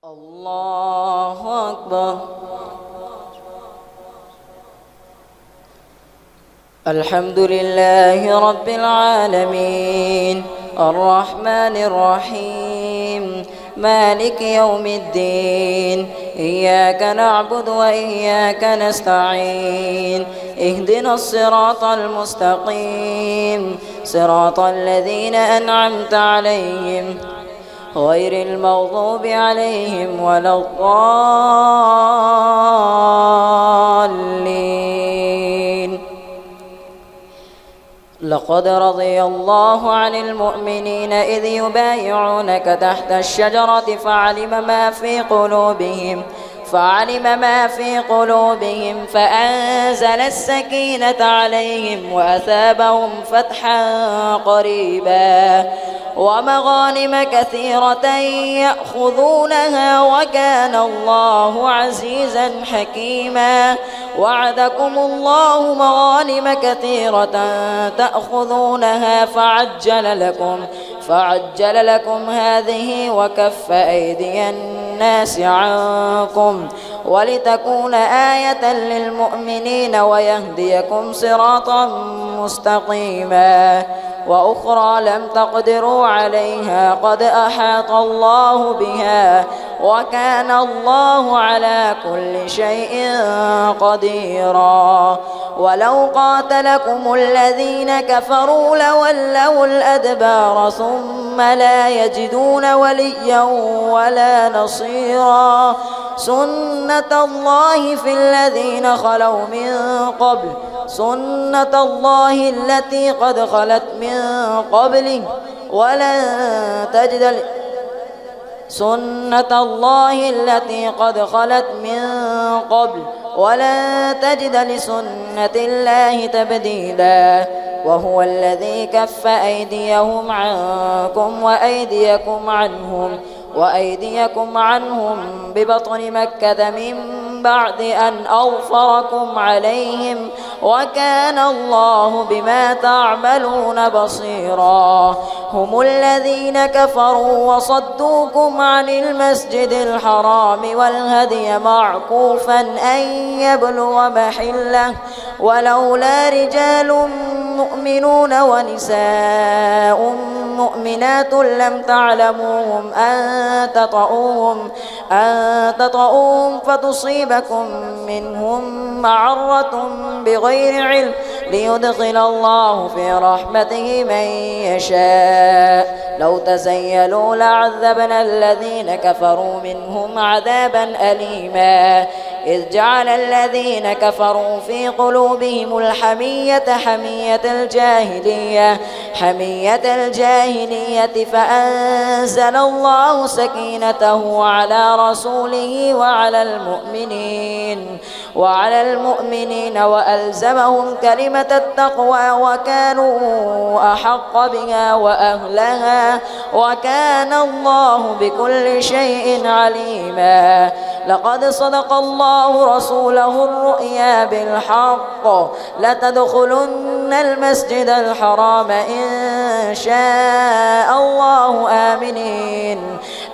الله أكبر. الحمد لله رب العالمين الرحمن الرحيم مالك يوم الدين. إياك نعبد وإياك نستعين. اهدنا الصراط المستقيم صراط الذين أنعمت عليهم غير المغضوب عليهم ولا الضالين. لقد رضي الله عن المؤمنين إذ يبايعونك تحت الشجرة فعلم ما في قلوبهم فأنزل السكينة عليهم وأثابهم فتحا قريبا ومغانم كثيرة يأخذونها وكان الله عزيزا حكيما. وعدكم الله مغانم كثيرة تأخذونها فعجل لكم هذه وكف أيدي الناس عنكم ولتكون آية للمؤمنين ويهديكم صراطا مستقيما. وأخرى لم تقدروا عليها قد أحاط الله بها وكان الله على كل شيء قديرا. ولو قاتلكم الذين كفروا لولوا الأدبار ثم لا يجدون وليا ولا نصيرا. سنة الله في الذين خلوا من قبل سنة الله التي قد خلت من قبله ولن تجد سنة الله التي قد خلت من قبل ولن تجد لسنة الله تبديلا. وهو الذي كف أيديهم عنكم وأيديكم عنهم ببطن مكة من بعد أن أظفركم عليهم وكان الله بما تعملون بصيرا. هم الذين كفروا وصدوكم عن المسجد الحرام والهدي معكوفا أن يبلغ محله ولولا رجال مؤمنون ونساء مؤمنات لم تعلموهم أن تطؤوهم فتصيبكم منهم معرة بغير علم ليدخل الله في رحمته من يشاء. لو تزيلوا لعذبنا الذين كفروا منهم عذابا أليما. إذ جعل الذين كفروا في قلوبهم الحمية حمية الجاهلية فأنزل الله سكينته على رسوله وعلى المؤمنين وألزمهم كلمة التقوى وكانوا أحق بها وأهلها وكان الله بكل شيء عليما. لقد صدق الله رسوله الرؤيا بالحق لتدخلن المسجد الحرام إن شاء الله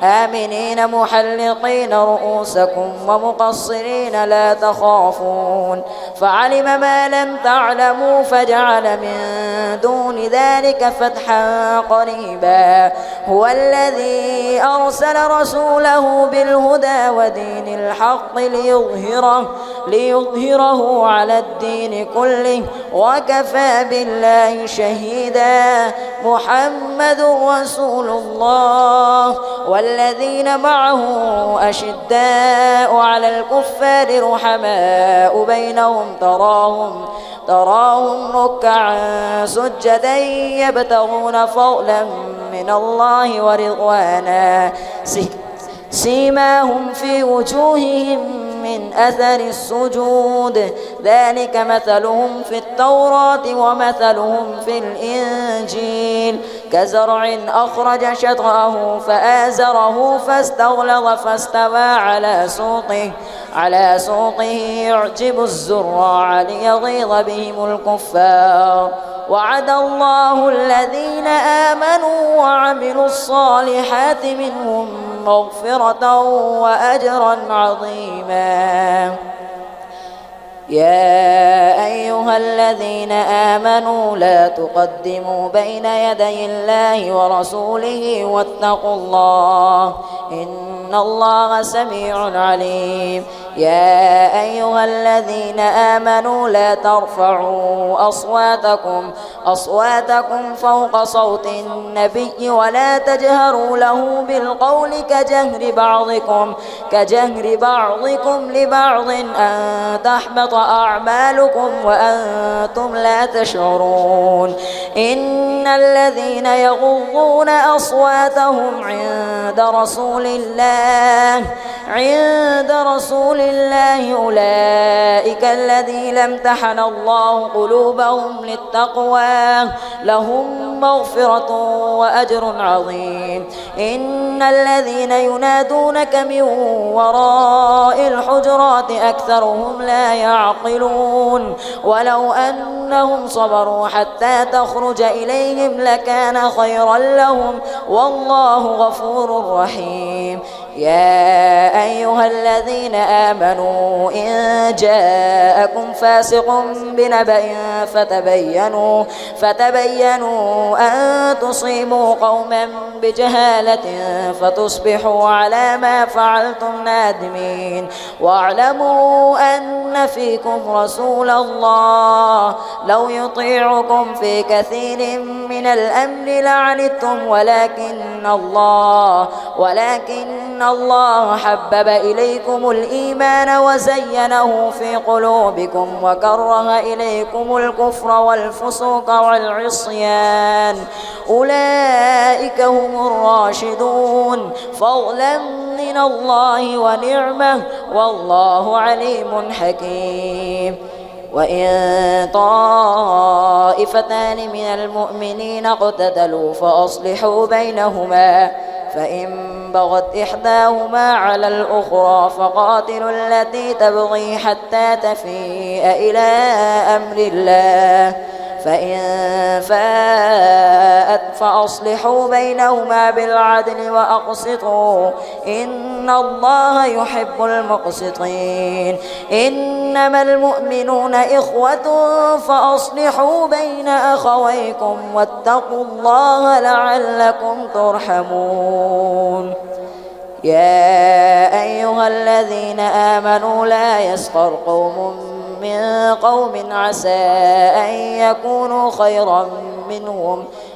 آمنين محلقين رؤوسكم ومقصرين لا تخافون فعلم ما لم تعلموا فجعل من دون ذلك فتحا قريبا. هو الذي أرسل رسوله بالهدى ودين الحق ليظهره على الدين كله وكفى بالله شهيدا. محمد رسول الله والذين معه أشداء على الكفار رحماء بينهم تراهم ركعا سجدا يبتغون فضلا من الله ورضوانا سيماهم في وجوههم من أثر السجود ذلك مثلهم في التوراة ومثلهم في الإنجيل كزرع أخرج شطأه فآزره فاستغلظ فاستوى على سوقه يعجب الزراع ليغيظ بهم الكفار. وعد الله الذين آمنوا وعملوا الصالحات منهم مغفرة وأجرا عظيما. يا أيها الذين آمنوا لا تقدموا بين يدي الله ورسوله واتقوا الله إن الله سميع عليم. يا أيها الذين آمنوا لا ترفعوا أصواتكم فوق صوت النبي ولا تجهروا له بالقول كجهر بعضكم لبعض أن تحبط أعمالكم وأنتم لا تشعرون. إن الذين يغضون أصواتهم عند رسول الله أولئك الذين امتحن الله قلوبهم للتقوى لهم مغفرة وأجر عظيم. إن الذين ينادونك من وراء الحجرات أكثرهم لا يعقلون ولو أنهم صبروا حتى تخرج إليهم لكان خيرا لهم والله غفور رحيم. يا أيها الذين آمنوا إن جاءكم فاسق بنبأ فتبينوا أن تصيبوا قوما بجهالة فتصبحوا على ما فعلتم نادمين. واعلموا أن فيكم رسول الله لو يطيعكم في كثير من الأمر لعنتم ولكن الله حبب إليكم الإيمان وزينه في قلوبكم وكره إليكم الكفر والفسوق والعصيان أولئك هم الراشدون فضلا من الله ونعمة والله عليم حكيم. وإن طائفتان من المؤمنين اقتتلوا فأصلحوا بينهما فإن بغت إحداهما على الأخرى فقاتلوا التي تبغي حتى تفيء إلى أمر الله فإن فاءت فأصلحوا بينهما بالعدل وأقسطوا إن الله يحب المقسطين. إنما المؤمنون إخوة فأصلحوا بين أخويكم واتقوا الله لعلكم ترحمون. يا أيها الذين آمنوا لا يسخر قوم من قوم عسى أن يكونوا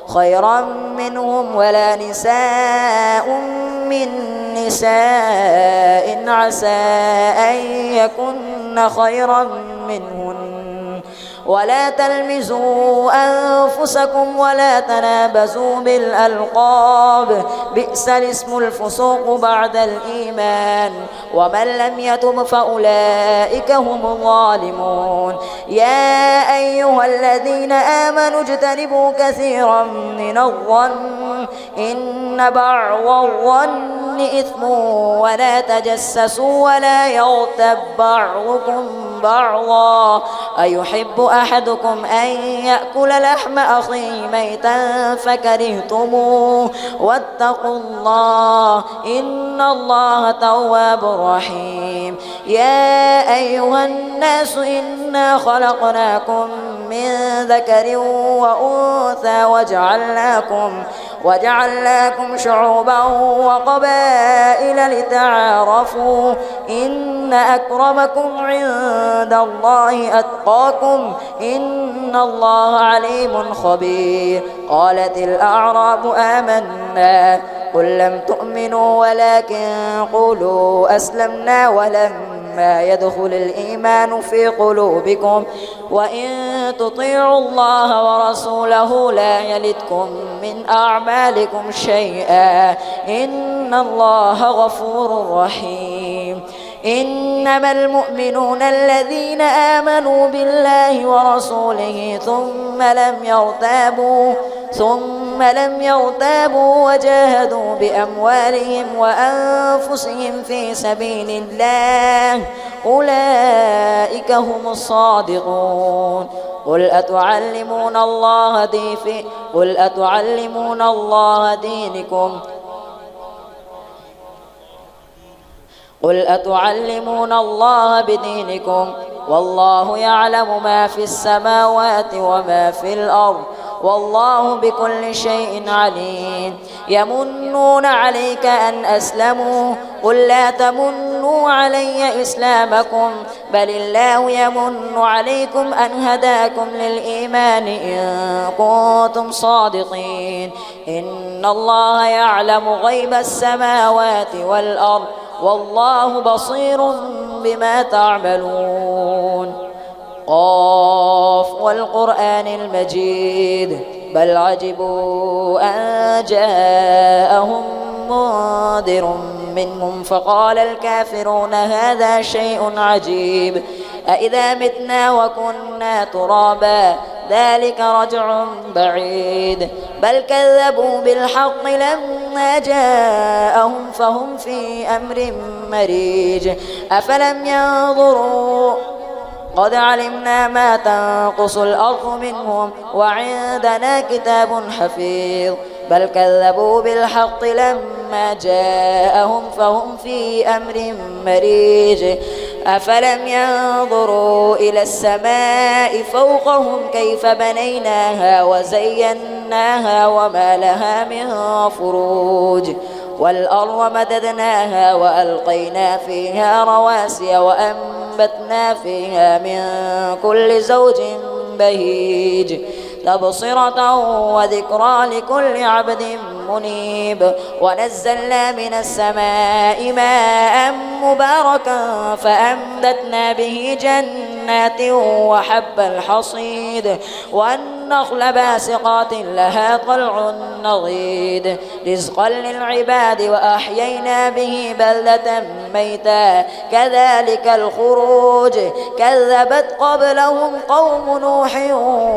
خيرا منهم ولا نساء من نساء عسى أن يكن خيرا منهن ولا تلمزوا أنفسكم ولا تنابزوا بالألقاب بئس الاسم الفسوق بعد الإيمان ومن لم يتب فأولئك هم الظالمون. يا أيها الذين آمنوا اجتنبوا كثيرا من الظن إن بعض الظن إثم ولا تجسسوا ولا يغتب بعضكم بعضا أيحب أحدكم أن يأكل لحم أخيه ميتا فكرهتموه واتقوا الله إن الله تواب رحيم. يا أيها الناس إنا خلقناكم من ذكر وأنثى وجعلناكم شعوبا وقبائل لتعارفوا إن أكرمكم عند الله أتقاكم إن الله عليم خبير. قالت الأعراب آمنا قل لم تؤمنوا ولكن قولوا أسلمنا ولما يدخل الإيمان في قلوبكم وإن تطيعوا الله ورسوله لا يلتكم من أعمالكم شيئا إن الله غفور رحيم. إنما المؤمنون الذين آمنوا بالله ورسوله ثم لم يرتابوا وجاهدوا بأموالهم وأنفسهم في سبيل الله أولئك هم الصادقون. قل أتعلمون الله دينكم قل أتعلمون الله بدينكم والله يعلم ما في السماوات وما في الأرض والله بكل شيء عليم. يمنون عليك أن أسلموا قل لا تمنوا علي إسلامكم بل الله يمن عليكم أن هداكم للإيمان إن كنتم صادقين. إن الله يعلم غيب السماوات والأرض والله بصير بما تعملون. قاف والقرآن المجيد بل عجبوا أن جاءهم منذر منهم فقال الكافرون هذا شيء عجيب أإذا متنا وكنا ترابا ذلك رجع بعيد بل كذبوا بالحق لما جاءهم فهم في أمر مريج أفلم ينظروا قد علمنا ما تنقص الأرض منهم وعندنا كتاب حفيظ بل كذبوا بالحق لما جاءهم فهم في أمر مريج أفلم ينظروا إلى السماء فوقهم كيف بنيناها وزيناها وما لها من فروج والأرض مددناها وألقينا فيها رواسي وأنبتنا فيها من كل زوج بهيج تبصرة وذكرى لكل عبد منيب. ونزلنا من السماء ماء مباركا فأنبتنا به جنات وحب الحصيد والنخل باسقات لها طلع نضيد رزقا للعباد وأحيينا به بلدة ميتا كذلك الخروج كذبت قبلهم قوم نوح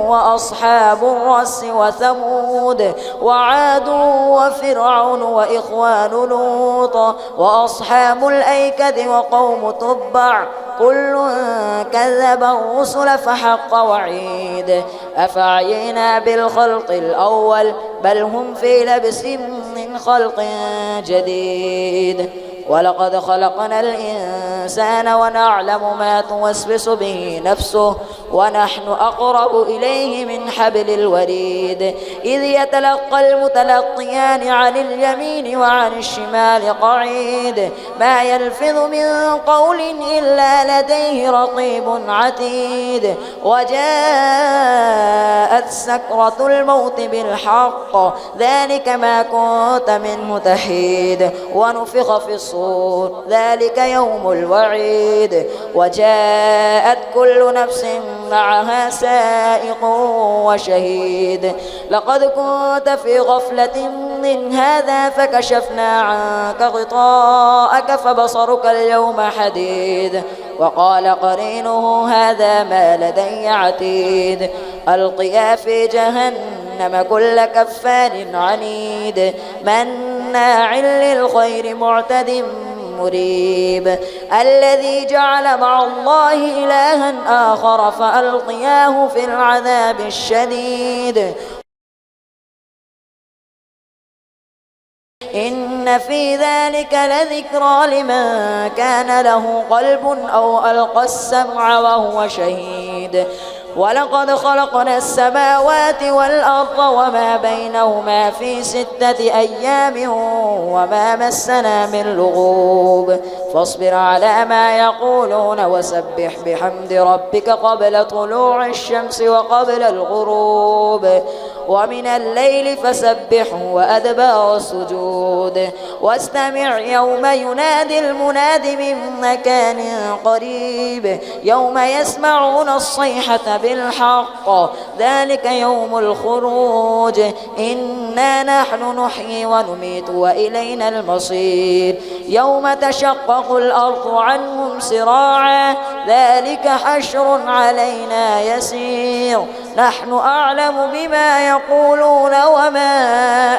وأصحاب الرس وثمود وعاد وفرعون وإخوان لوط وأصحاب الأيكة وقوم تبع كل كذب الرسل فحق وعيد أفعينا بالخلق الأول بل هم في لبس من خلق جديد. ولقد خلقنا الإنسان ونعلم ما توسوس به نفسه ونحن أقرب إليه من حبل الوريد إذ يتلقى المتلقيان عن اليمين وعن الشمال قعيد ما يلفظ من قول إلا لديه رقيب عتيد وجاءت سكرة الموت بالحق ذلك ما كنت منه تحيد ونفخ في الصور ذلك يوم الوعيد وجاءت كل نفس معها سائق وشهيد لقد كنت في غفلة من هذا فكشفنا عنك غطاءك فبصرك اليوم حديد وقال قرينه هذا ما لدي عتيد ألقيا في جهنم كل كفار عنيد مناع للخير معتد مريب الذي جعل مع الله إلها آخر فألقياه في العذاب الشديد إن في ذلك لذكرى لمن كان له قلب أو ألقى السمع وهو شهيد ولقد خلقنا السماوات والأرض وما بينهما في 6 أيام وما مسنا من لغوب فاصبر على ما يقولون وسبح بحمد ربك قبل طلوع الشمس وقبل الغروب ومن الليل فسبحه وأدبار السجود واستمع يوم ينادي المناد من مكان قريب يوم يسمعون الصيحة بالحق ذلك يوم الخروج إنا نحن نحيي ونميت وإلينا المصير يوم تشقق الأرض عنهم سراعا ذلك حشر علينا يسير نحن أعلم بما يقولون وما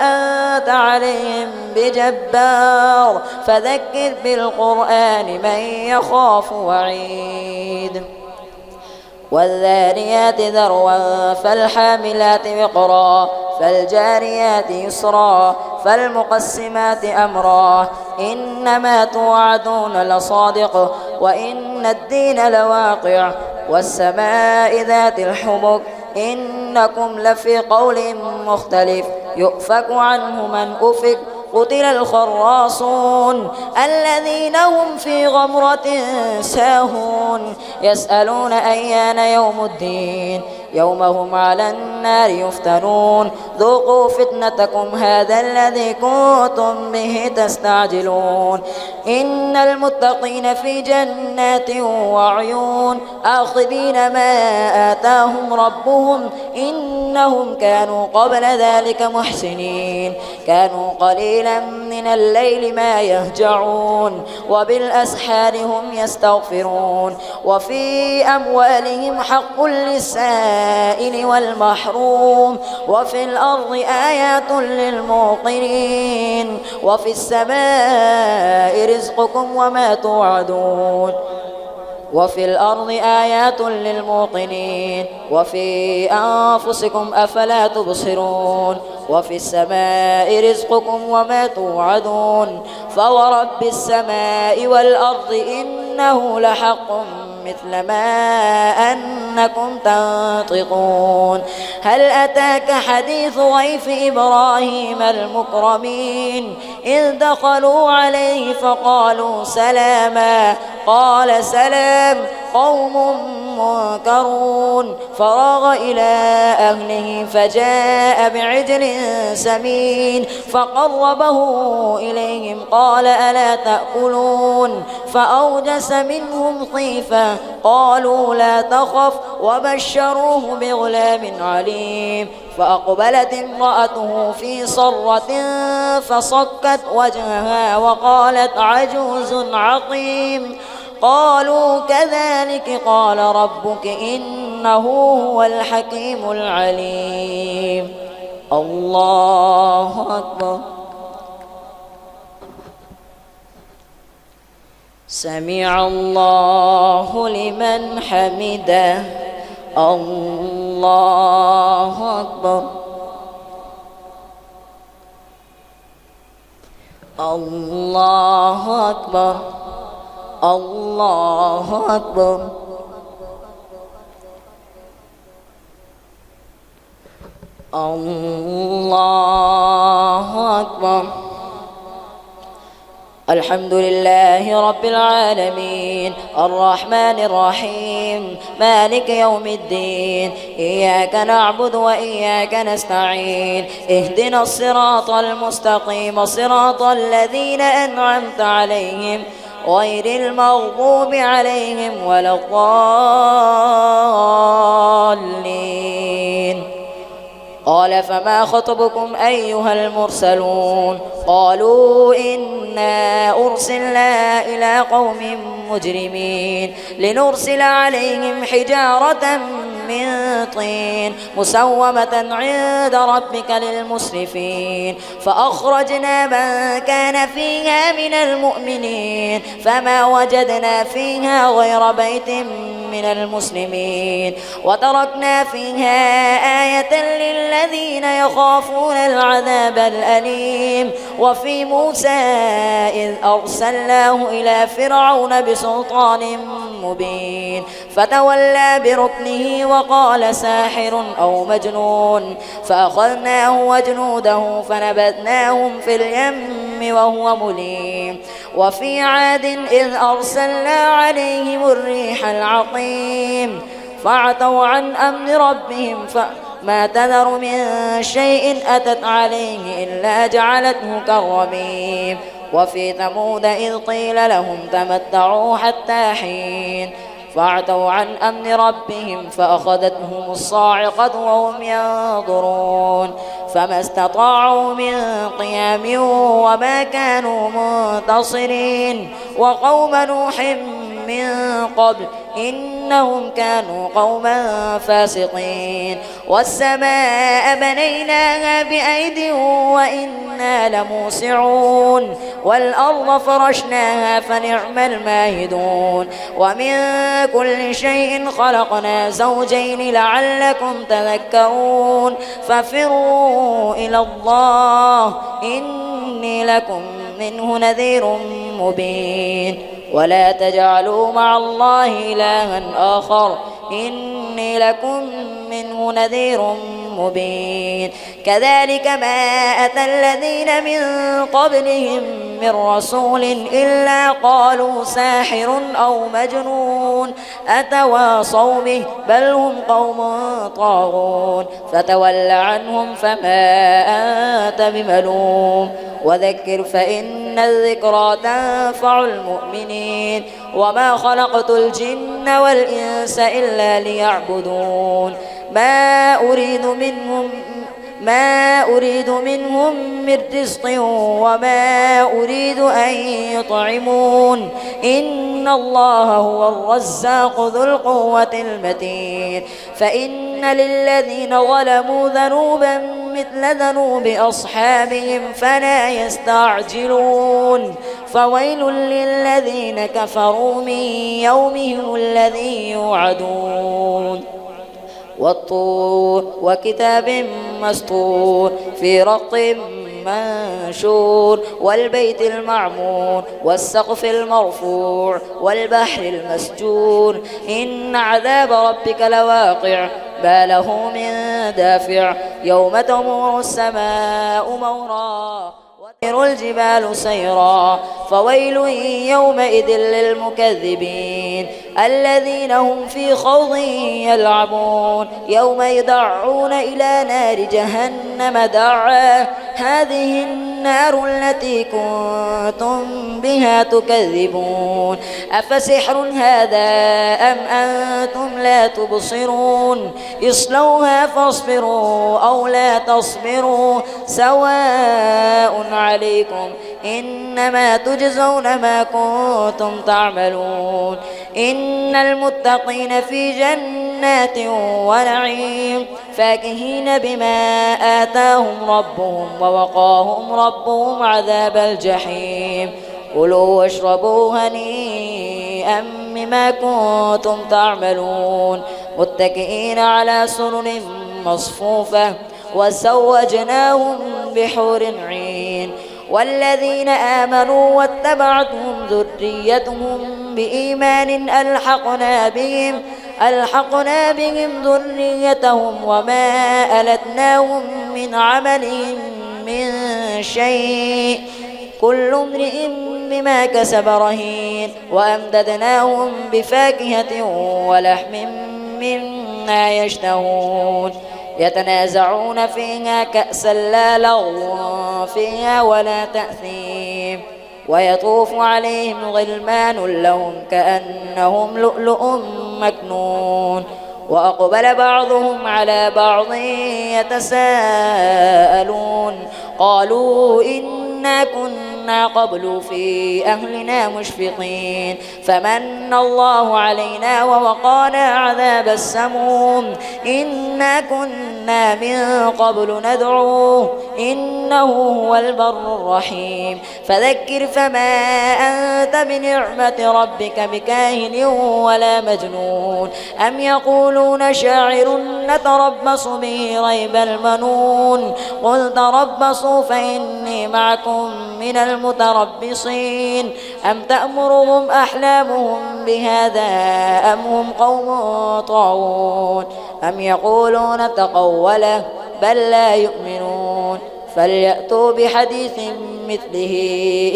أنت عليهم بجبار فذكر بالقرآن من يخاف وعيد والذاريات ذروا فالحاملات وقرا فالجاريات يسرا فالمقسمات أمرا إنما توعدون لصادق وإن الدين لواقع والسماء ذات الحبك إنكم لفي قول مختلف يؤفك عنه من أفك قتل الخراصون الذين هم في غمرة ساهون يسألون أيان يوم الدين يوم هم على النار يفتنون ذوقوا فتنتكم هذا الذي كنتم به تستعجلون إن المتقين في جنات وعيون آخذين ما آتاهم ربهم إنهم كانوا قبل ذلك محسنين كانوا قليلا من الليل ما يهجعون وبالأسحار هم يستغفرون وفي أموالهم حق للسائل والمحروم وفي الأرض آيات للموقنين وفي السماء رزقكم وما توعدون وفي الأرض آيات للموقنين وفي أنفسكم أفلا تبصرون وفي السماء رزقكم وما توعدون فورب السماء والأرض إنه لحق مثل ما أنكم تنطقون هل أتاك حديث ضيف إبراهيم المكرمين إذ دخلوا عليه فقالوا سلاما قال سلام قوم منكرون فراغ إلى أهله فجاء بعجل سمين فقربه إليهم قال ألا تأكلون فأوجس منهم خيفة قالوا لا تخف وبشروه بغلام عليم فأقبلت امرأته في صرة فصكت وجهها وقالت عجوز عقيم قالوا كذلك قال ربك إنه هو الحكيم العليم الله أكبر سمع الله لمن حمده الله أكبر الله أكبر الله أكبر الله أكبر الحمد لله رب العالمين الرحمن الرحيم مالك يوم الدين إياك نعبد وإياك نستعين اهدنا الصراط المستقيم صراط الذين أنعمت عليهم غير المغضوب عليهم ولا الضالين قال فما خطبكم أيها المرسلون قالوا إنا أرسلنا إلى قوم مجرمين لنرسل عليهم حجارة من طين مسومة عند ربك للمسرفين فأخرجنا من كان فيها من المؤمنين فما وجدنا فيها غير بيت من المسلمين وتركنا فيها آية للذين يخافون العذاب الأليم وفي موسى إذ أرسلناه إلى فرعون بسلطان مبين فتولى بركنه وقال ساحر أو مجنون فأخذناه وجنوده فنبذناهم في اليم وهو مليم وفي عاد إذ أرسلنا عليهم الريح العقيم فعتوا عن أمر ربهم ما تذر من شيء أتت عليه إلا جعلته كالرميم وفي ثمود إذ قيل لهم تمتعوا حتى حين فعتوا عن أمر ربهم فأخذتهم الصاعقة وهم ينظرون فما استطاعوا من قيام وما كانوا منتصرين وقوم نوح من قبل إنهم كانوا قوما فاسقين والسماء بنيناها بأيد وإنا لموسعون والأرض فرشناها فنعم الماهدون ومن كل شيء خلقنا زوجين لعلكم تذكرون ففروا إلى الله إني لكم منه نذير مبين ولا تجعلوا مع الله إلها آخر إني لكم منه نذير مبين كذلك ما أتى الذين من قبلهم من رسول إلا قالوا ساحر أو مجنون أتواصوا به بل هم قوم طاغون فتول عنهم فما أنت بملوم وذكر فإن الذكرى تنفع المؤمنين وما خلقت الجن والإنس إلا ليعبدون ما أريد منهم من رزق وما أريد أن يطعمون إن الله هو الرزاق ذو القوة المتين فإن للذين ظلموا ذنوبا مثل ذنوب أصحابهم فلا يستعجلون فويل للذين كفروا من يومهم الذي يوعدون والطور وكتاب مسطور في رق منشور والبيت المعمور والسقف المرفوع والبحر المسجور إن عذاب ربك لواقع ما له من دافع يوم تمور السماء مورا وتسير الجبال سيرا فويل يومئذ للمكذبين الذين هم في خوض يلعبون يوم يدعون إلى نار جهنم دعا هذه النار التي كنتم بها تكذبون أفسحر هذا أم أنتم لا تبصرون اصلوها فاصبروا أو لا تصبروا سواء عليكم إنما تجزون ما كنتم تعملون إن المتقين في جنات ونعيم فاكهين بما آتاهم ربهم ووقاهم ربهم عذاب الجحيم كلوا واشربوا هنيئا بما كنتم تعملون متكئين على سرر مصفوفة وزوجناهم بحور عين والذين آمنوا واتبعتهم ذريتهم بإيمان ألحقنا بهم ذريتهم وما ألتناهم من عملهم من شيء كل امرئ بما كسب رهين وأمددناهم بفاكهة ولحم مما يشتهون يتنازعون فيها كأسا لا لغو فيها ولا تأثيم ويطوف عليهم غلمان لهم كأنهم لؤلؤ مكنون وأقبل بعضهم على بعض يتساءلون قالوا إنا كنا قبل في أهلنا مشفقين فمن الله علينا ووقانا عذاب السموم إنا كنا من قبل ندعوه إنه هو البر الرحيم فذكر فما أنت بنعمة ربك بكاهن ولا مجنون أم يقولون شاعر نتربص به ريب المنون قل تربصوا فإني معكم من المتربصين أم تأمرهم أحلامهم بهذا أم هم قوم طاغون أم يقولون تقوله بل لا يؤمنون فليأتوا بحديث مثله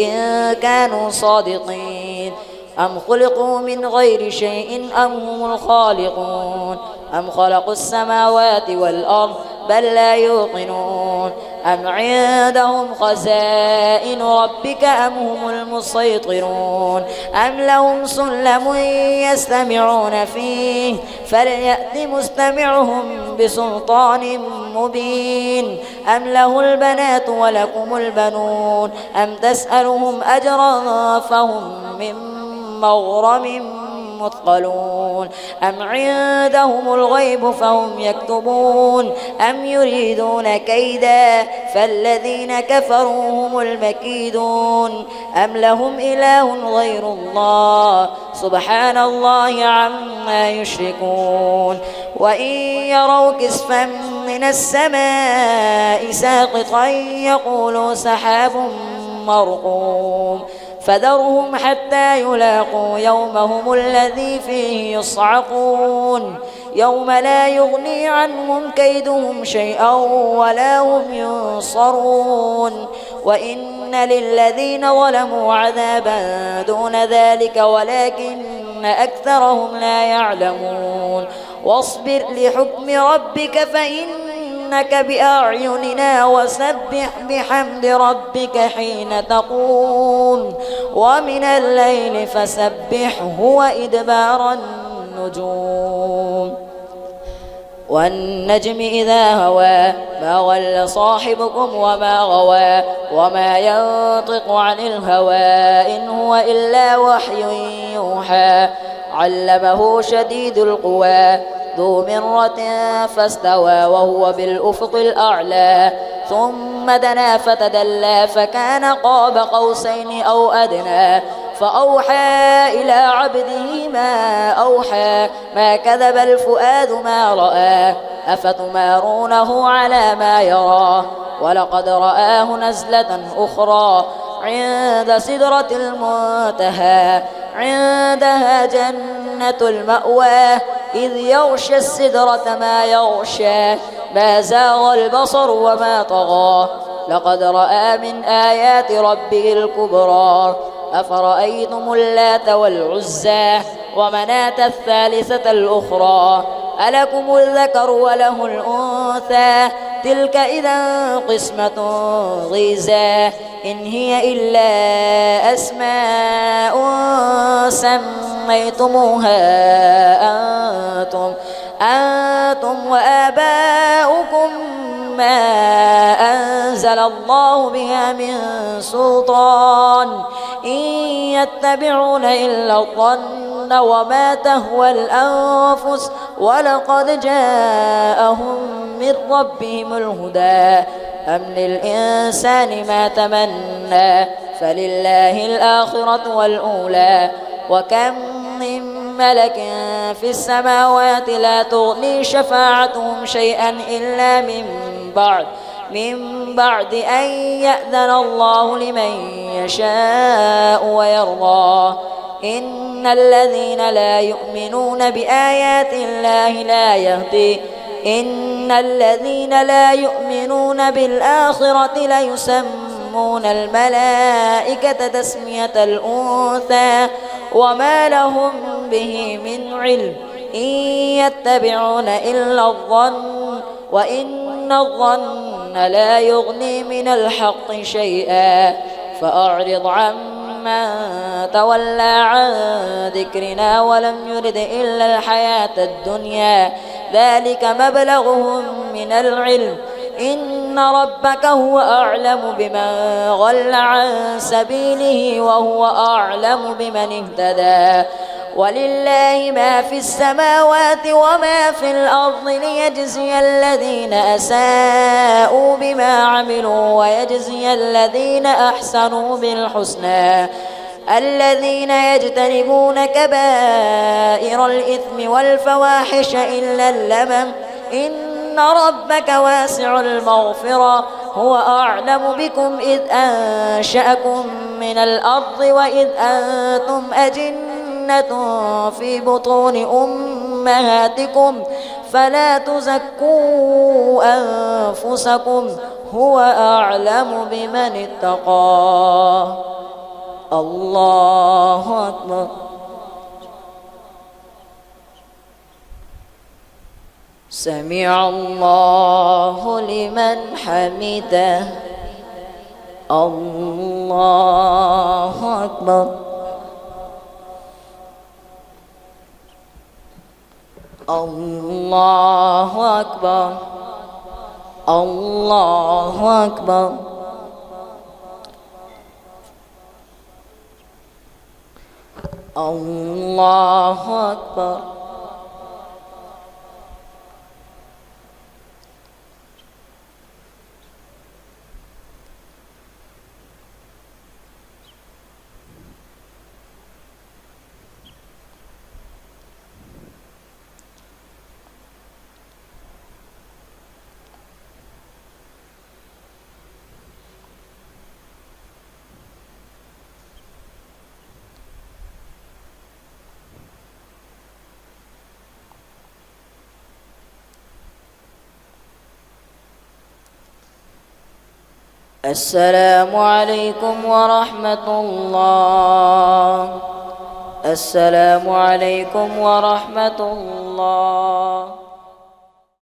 إن كانوا صادقين أم خلقوا من غير شيء أم هم الخالقون أم خلقوا السماوات والأرض بل لا يوقنون أم عندهم خزائن ربك أم هم المسيطرون أم لهم سلم يستمعون فيه فليأت مستمعهم بسلطان مبين أم له البنات ولكم البنون أم تسألهم أجرا فهم من مغرم مثقلون أم عندهم الغيب فهم يكتبون أم يريدون كيدا فالذين كفروا هم المكيدون أم لهم إله غير الله سبحان الله عما يشركون وإن يروا كسفا من السماء ساقطا يقولوا سحاب مرقوم فذرهم حتى يلاقوا يومهم الذي فيه يصعقون يوم لا يغني عنهم كيدهم شيئا ولا هم ينصرون وإن للذين ظلموا عذابا دون ذلك ولكن أكثرهم لا يعلمون واصبر لحكم ربك فإنك بأعيننا وسبح بحمد ربك حين تقوم ومن الليل فسبحه وإدبار النجوم والنجم إذا هوى ما ضل صاحبكم وما غوى وما ينطق عن الهوى إن هو إلا وحي يوحى علمه شديد القوى ذو مرة فاستوى وهو بالأفق الأعلى ثم دنا فتدلى فكان قاب قوسين أو أدنى فأوحى إلى عبده ما أوحى ما كذب الفؤاد ما رأى أفتمارونه على ما يرى ولقد رآه نزلة أخرى عند سدرة المنتهى عندها جنة المأوى إذ يغشى السدرة ما يغشى ما زاغ البصر وما طغى لقد رأى من آيات ربه الكبرى أفرأيتم اللات والعزى ومناة الثالثة الأخرى ألكم الذكر وله الأنثى تلك إذا قسمة ضيزى إن هي إلا أسماء سميتموها أنتم وآباؤكم ما أنزل الله بها من سلطان إن يتبعون إلا الظن وما تهوى الأنفس ولقد جاءهم من ربهم الهدى أم للإنسان ما تمنى فلله الآخرة والأولى وكم من ملك في السماوات لا تغني شفاعتهم شيئا إلا من بعد أن يأذن الله لمن يشاء ويرضى إن الذين لا يؤمنون بآيات الله إن الذين لا يؤمنون بالآخرة ليسمون الملائكة تسمية الأنثى وما لهم به من علم إن يتبعون إلا الظن وإن الظن لا يغني من الحق شيئا فأعرض عمن تولى عن ذكرنا ولم يرد إلا الحياة الدنيا ذلك مبلغهم من العلم إن ربك هو أعلم بمن ضل عن سبيله وهو أعلم بمن اهتدى ولله ما في السماوات وما في الأرض ليجزي الذين أساءوا بما عملوا ويجزي الذين أحسنوا بالحسنى الذين يجتنبون كبائر الإثم والفواحش إلا اللمم إن ربك واسع المغفرة هو أعلم بكم إذ أنشأكم من الأرض وإذ أنتم أجنة في بطون أمهاتكم فلا تزكوا أنفسكم هو أعلم بمن اتقى الله أكبر سمع الله لمن حمده الله أكبر الله أكبر الله أكبر الله أكبر السلام عليكم ورحمة الله. السلام عليكم ورحمة الله.